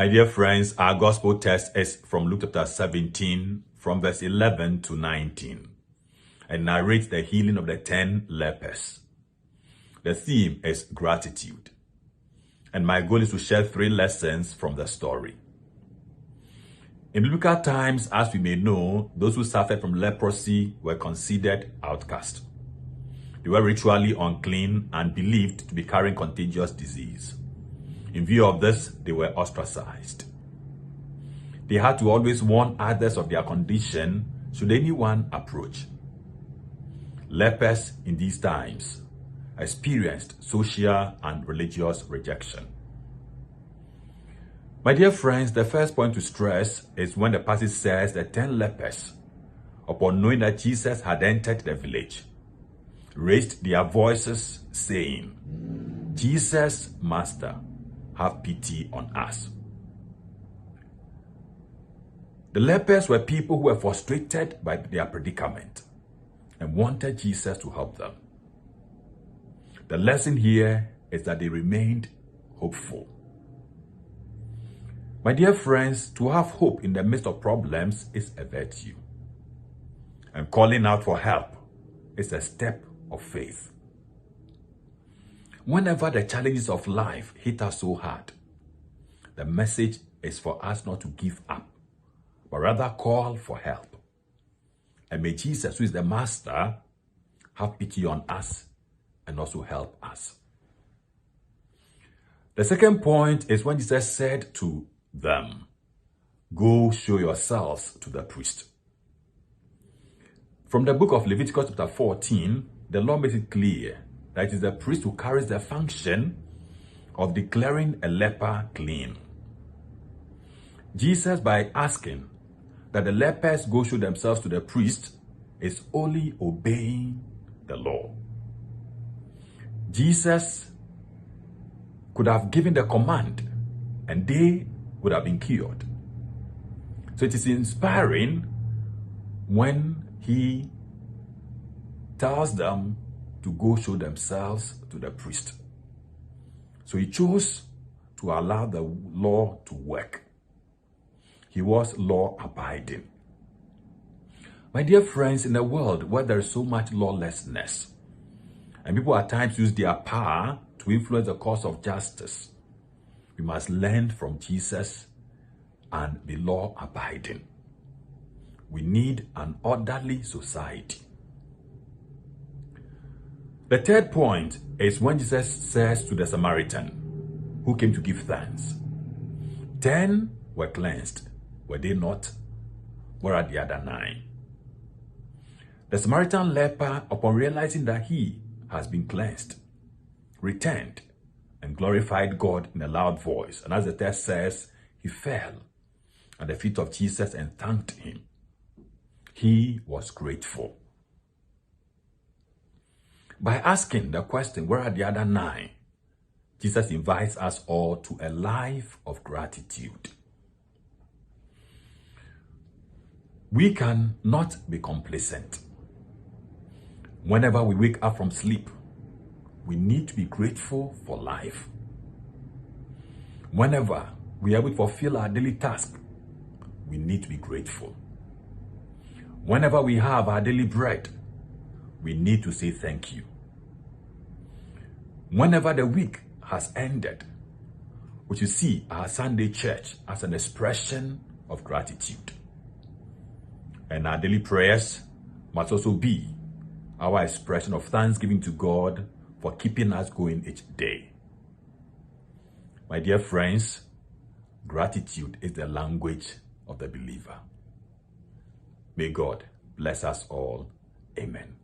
My dear friends, our gospel text is from Luke chapter 17, from verse 11 to 19, and narrates the healing of the 10 lepers. The theme is gratitude, and my goal is to share 3 lessons from the story. In biblical times, as we may know, those who suffered from leprosy were considered outcast. They were ritually unclean and believed to be carrying contagious disease. In view of this, they were ostracized. They had to always warn others of their condition should anyone approach. Lepers in these times experienced social and religious rejection. My dear friends, the first point to stress is when the passage says the 10 lepers, upon knowing that Jesus had entered the village, raised their voices saying, "Jesus, Master, have pity on us." The lepers were people who were frustrated by their predicament and wanted Jesus to help them. The lesson here is that they remained hopeful. My dear friends, to have hope in the midst of problems is a virtue, and calling out for help is a step of faith. Whenever the challenges of life hit us so hard, the message is for us not to give up, but rather call for help. And may Jesus, who is the Master, have pity on us and also help us. The second point is when Jesus said to them, "Go show yourselves to the priest." From the book of Leviticus chapter 14, the law makes it clear that it is the priest who carries the function of declaring a leper clean. Jesus, by asking that the lepers go show themselves to the priest, is only obeying the law. Jesus could have given the command and they would have been cured. So it is inspiring when he tells them to go show themselves to the priest. So he chose to allow the law to work. He was law abiding. My dear friends, in a world where there is so much lawlessness, and people at times use their power to influence the cause of justice, we must learn from Jesus and be law abiding. We need an orderly society. The third point is when Jesus says to the Samaritan who came to give thanks, 10 were cleansed, were they not? Where are the other 9? The Samaritan leper, upon realizing that he has been cleansed, returned and glorified God in a loud voice. And as the text says, he fell at the feet of Jesus and thanked him. He was grateful. By asking the question, "Where are the other 9?" Jesus invites us all to a life of gratitude. We cannot be complacent. Whenever we wake up from sleep, we need to be grateful for life. Whenever we are able to fulfill our daily task, we need to be grateful. Whenever we have our daily bread, we need to say thank you. Whenever the week has ended, we should see our Sunday church as an expression of gratitude. And our daily prayers must also be our expression of thanksgiving to God for keeping us going each day. My dear friends, gratitude is the language of the believer. May God bless us all. Amen.